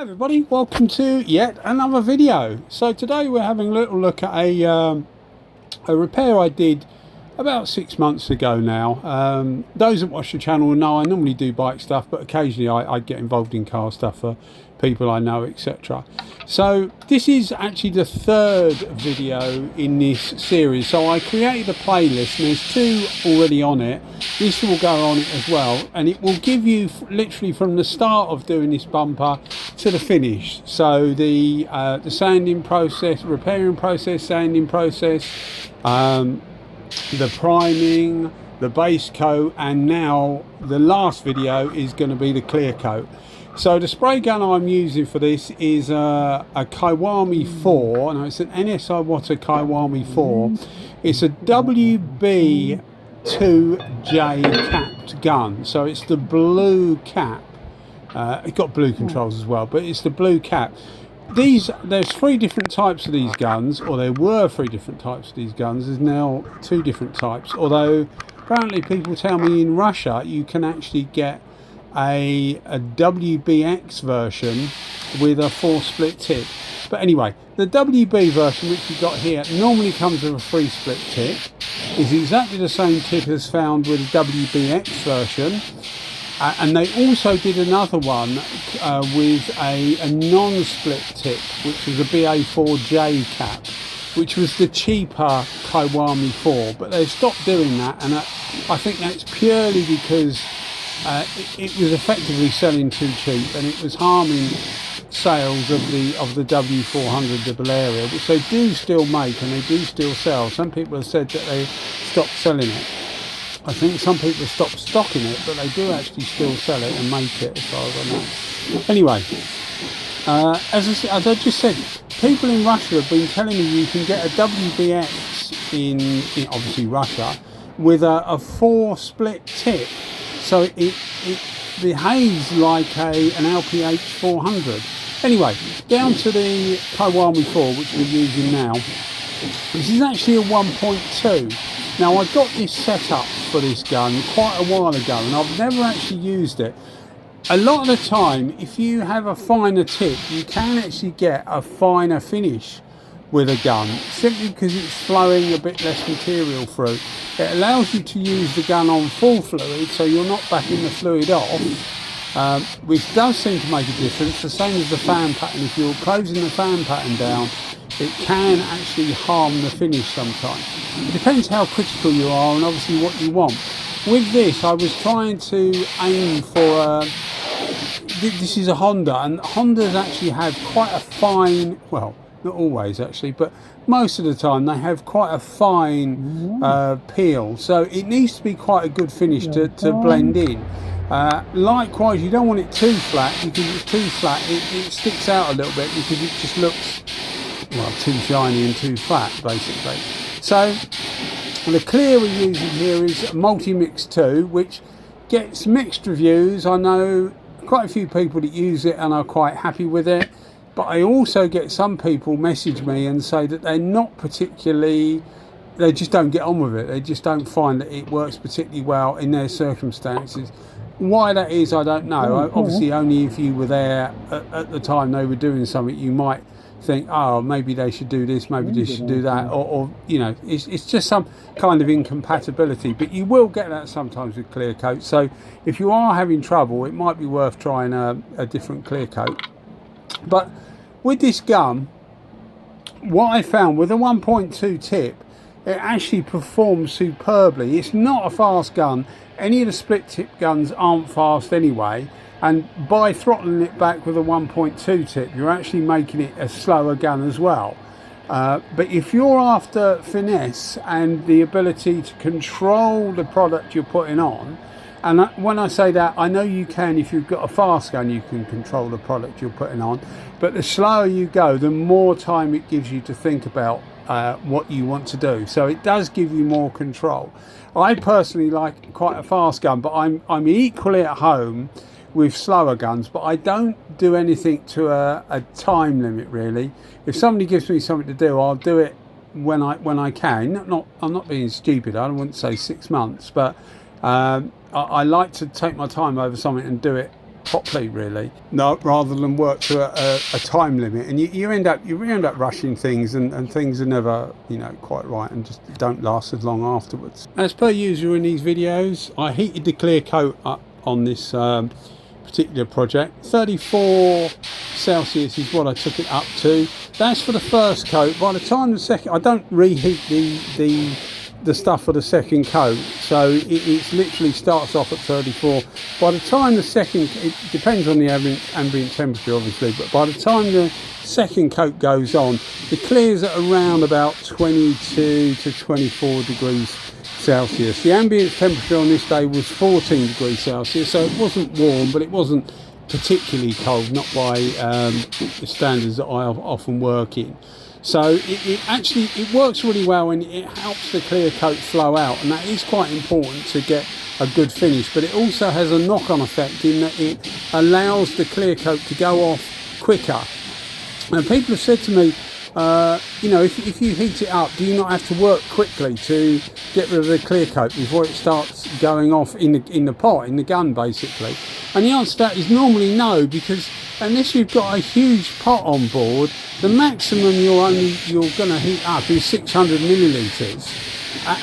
Everybody, welcome to yet another video. So today we're having a little look at a repair I did about 6 months ago now. Those that watch the channel will know I normally do bike stuff, but occasionally I get involved in car stuff for people I know, etc. So this is actually the third video in this series. So I created a playlist and there's two already on it. This will go on it as well, and it will give you literally from the start of doing this bumper to the finish. So the sanding process, repairing process, sanding process, the priming, the base coat, and now the last video is going to be the clear coat. So the spray gun I'm using for this is a Kiwami 4. Now it's an NSI Iwata Kiwami 4. It's a WB2 capped gun. So it's the blue cap. It's got blue controls as well, but it's the blue cap. There's three different types of these guns, or there were three different types of these guns. There's now two different types, although apparently people tell me in Russia you can actually get a WBX version with a 4 split tip. But anyway, the WB version which we got here normally comes with a 3 split tip. Is exactly the same tip as found with the WBX version. And they also did another one with a non-split tip, which was a BA4J cap, which was the cheaper Kiwami 4. But they stopped doing that, and I think that's purely because it was effectively selling too cheap, and it was harming sales of the W400 double area, which they do still make and they do still sell. Some people have said that they stopped selling it. I think some people stopped stocking it, but they do actually still sell it and make it, as far as I know. Anyway, as I just said, people in Russia have been telling me you can get a WBX in obviously Russia with a 4 split tip. So it behaves like an LPH 400. Anyway, down to the Kiwami 4, which we're using now. This is actually a 1.2. Now I got this set up for this gun quite a while ago, and I've never actually used it. A lot of the time, if you have a finer tip, you can actually get a finer finish with a gun, simply because it's flowing a bit less material through. It allows you to use the gun on full fluid, so you're not backing the fluid off, which does seem to make a difference. The same as the fan pattern. If you're closing the fan pattern down, it can actually harm the finish sometimes. It depends how critical you are and obviously what you want. With this, I was trying to aim for this is a Honda, and Hondas actually have quite a fine, well, not always actually, but most of the time they have quite a fine peel, so it needs to be quite a good finish to blend in. Likewise, you don't want it too flat, because it's too flat it sticks out a little bit, because it just looks, well, too shiny and too flat basically. So the clear we're using here is Multi-Mix 2, which gets mixed reviews. I know quite a few people that use it and are quite happy with it, but I also get some people message me and say that they're not particularly, they just don't get on with it. They just don't find that it works particularly well in their circumstances. Why that is, I don't know. Obviously, only if you were there at the time they were doing something, you might think, oh, maybe they should do this, maybe they should do that, or you know, it's just some kind of incompatibility. But you will get that sometimes with clear coat. So if you are having trouble, it might be worth trying a different clear coat. But with this gun, what I found with a 1.2 tip, it actually performs superbly. It's not a fast gun. Any of the split tip guns aren't fast anyway, and by throttling it back with a 1.2 tip, you're actually making it a slower gun as well. But if you're after finesse and the ability to control the product you're putting on, and when I say that, I know you can, if you've got a fast gun, you can control the product you're putting on, but the slower you go, the more time it gives you to think about what you want to do. So it does give you more control. I personally like quite a fast gun, but I'm equally at home with slower guns, but I don't do anything to a time limit really. If somebody gives me something to do, I'll do it when I can. I'm not being stupid. I wouldn't say 6 months, but I like to take my time over something and do it properly, really, no, rather than work to a time limit, and you end up rushing things, and things are never, you know, quite right, and just don't last as long afterwards. As per usual in these videos, I heated the clear coat up on this particular project. 34 Celsius is what I took it up to. That's for the first coat. By the time the second, I don't reheat the stuff for the second coat, so it literally starts off at 34. By the time the second, it depends on the ambient temperature obviously, but by the time the second coat goes on, the clears at around about 22 to 24 degrees Celsius. The ambient temperature on this day was 14 degrees Celsius, so it wasn't warm, but it wasn't particularly cold, not by the standards that I often work in. So it works really well, and it helps the clear coat flow out, and that is quite important to get a good finish. But it also has a knock-on effect in that it allows the clear coat to go off quicker. And people have said to me, you know, if you heat it up, do you not have to work quickly to get rid of the clear coat before it starts going off in the pot, in the gun basically? And the answer to that is normally no, because unless you've got a huge pot on board, the maximum you're going to heat up is 600 millilitres,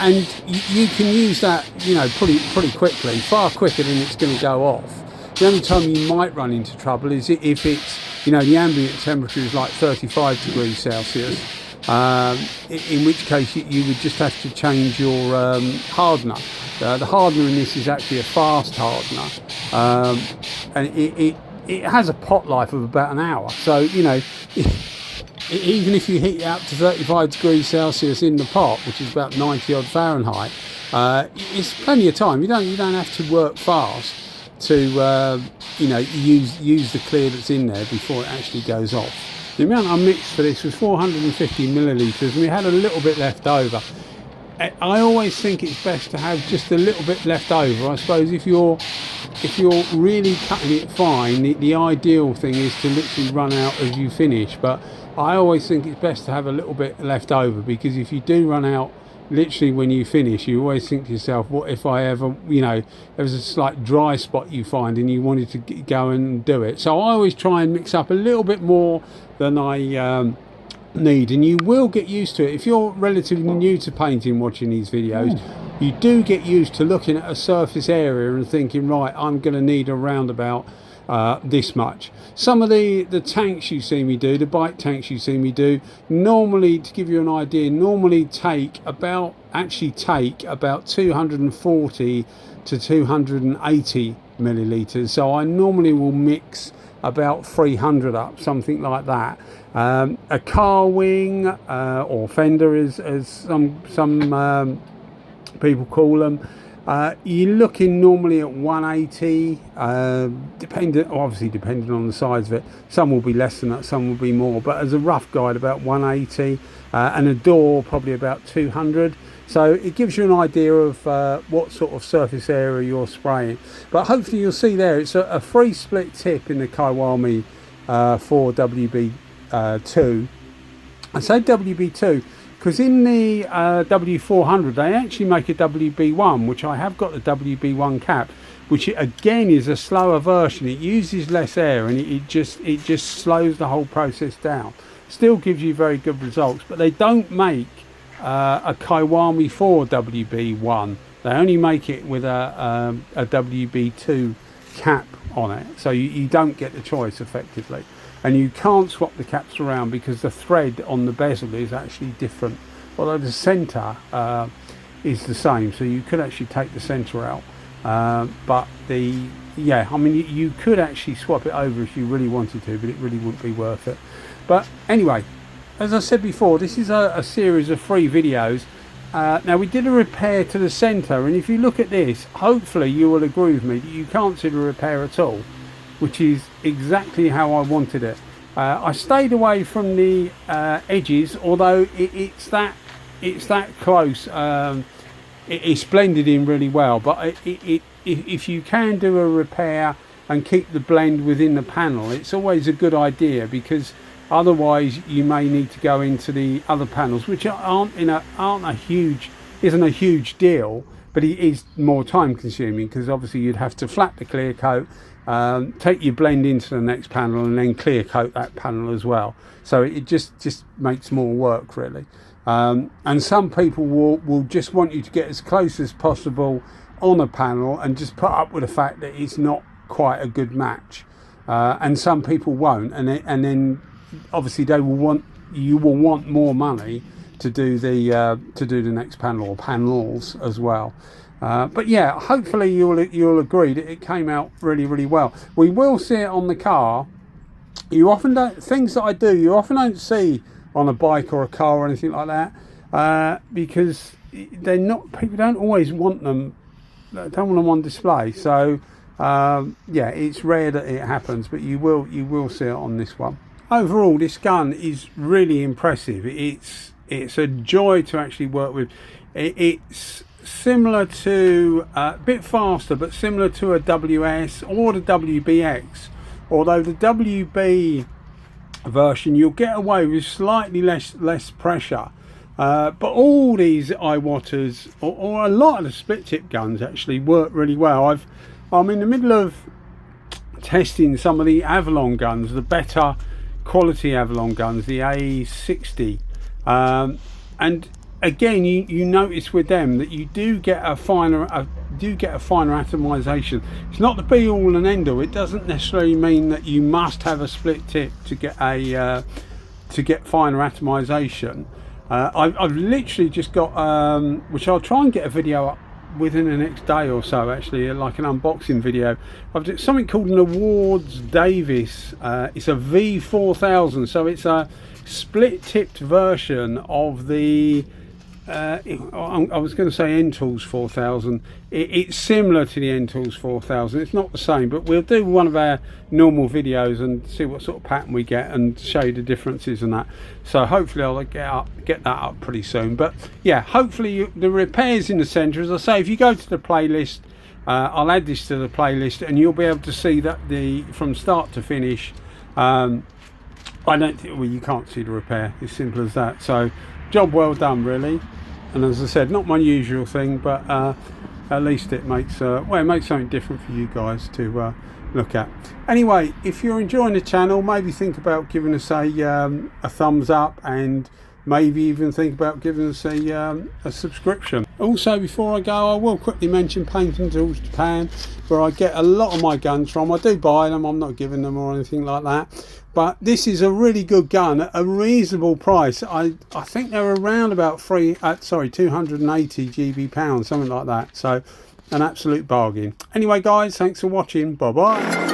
and you can use that, you know, pretty quickly, far quicker than it's going to go off. The only time you might run into trouble is if it's, you know, the ambient temperature is like 35 degrees Celsius, in which case you would just have to change your hardener. The hardener in this is actually a fast hardener, and it has a pot life of about an hour. So, you know, even if you heat it up to 35 degrees Celsius in the pot, which is about 90 odd Fahrenheit, it's plenty of time. You don't have to work fast to you know, use the clear that's in there before it actually goes off. The amount I mixed for this was 450 millilitres, and we had a little bit left over. I always think it's best to have just a little bit left over. I suppose if you're really cutting it fine, the ideal thing is to literally run out as you finish, but I always think it's best to have a little bit left over, because if you do run out literally when you finish, you always think to yourself, what if I ever, you know, there was a slight dry spot you find and you wanted to go and do it. So I always try and mix up a little bit more than I need, and you will get used to it. If you're relatively new to painting, watching these videos, you do get used to looking at a surface area and thinking, right, I'm going to need around about this much. Some of the tanks you see me do, the bike tanks you see me do, normally, to give you an idea, normally take about 240 to 280 millilitres. So I normally will mix about 300 up, something like that. A car wing or fender, as some people call them, you're looking normally at 180, obviously depending on the size of it. Some will be less than that, some will be more, but as a rough guide, about 180, and a door probably about 200. So it gives you an idea of what sort of surface area you're spraying. But hopefully you'll see there, it's a free split tip in the Kiwami for WB2. I say WB2 because in the W400 they actually make a WB1, which I have got the WB1 cap, which again is a slower version. It uses less air, and it just slows the whole process down. Still gives you very good results, but they don't make a Kiwami 4 WB1. They only make it with a WB2 cap on it, so you don't get the choice effectively, and you can't swap the caps around because the thread on the bezel is actually different, although the center is the same, so you could actually take the center out, but I mean, you could actually swap it over if you really wanted to, but it really wouldn't be worth it. But anyway, as I said before, this is a series of free videos. Now, we did a repair to the centre, and if you look at this, hopefully you will agree with me that you can't see the repair at all, which is exactly how I wanted it. I stayed away from the edges, although it's that close. It's blended in really well, but if you can do a repair and keep the blend within the panel, it's always a good idea, because otherwise you may need to go into the other panels, which isn't a huge deal, but it is more time consuming, because obviously you'd have to flat the clear coat, take your blend into the next panel, and then clear coat that panel as well. So it just makes more work, really. And some people will just want you to get as close as possible on a panel and just put up with the fact that it's not quite a good match. And some people won't, and then obviously you will want more money to do the next panel, or panels as well. But yeah, hopefully you'll agree that it came out really, really well. We will see it on the car. You often don't, things that I do, you often don't see on a bike or a car or anything like that, because they're not, people don't always want them, don't want them on display. So yeah, it's rare that it happens, but you will see it on this one. Overall, this gun is really impressive. It's a joy to actually work with. It's similar to, a bit faster, but similar to a WS or the WBX. Although the WB version, you'll get away with slightly less pressure. But all these Iwatas, or a lot of the split tip guns, actually work really well. I'm in the middle of testing some of the Avalon guns, the better quality Avalon guns, the A60, and again, you notice with them that you do get a finer atomization. It's not the be all and end all. It doesn't necessarily mean that you must have a split tip to get finer atomization. I've literally just got, which I'll try and get a video up within the next day or so, actually, like an unboxing video. I've got something called an Awards Davis. It's a V4000, so it's a split tipped version of the I was going to say N-Tools 4000. It's similar to the N-Tools 4000. It's not the same, but we'll do one of our normal videos and see what sort of pattern we get and show you the differences and that. So hopefully I'll get that up pretty soon. But yeah, hopefully the repairs in the centre, as I say, if you go to the playlist, I'll add this to the playlist, and you'll be able to see that from start to finish. I don't think, well, you can't see the repair. It's simple as that. So job well done, really. And as I said, not my usual thing, but at least it makes it makes something different for you guys to look at. Anyway, if you're enjoying the channel, maybe think about giving us a thumbs up, and maybe even think about giving us a subscription. Also, before I go, I will quickly mention Painting Tools Japan, where I get a lot of my guns from. I do buy them, I'm not giving them or anything like that. But this is a really good gun at a reasonable price. I think they're around about 280 GB pounds, something like that. So an absolute bargain. Anyway, guys, thanks for watching. Bye bye.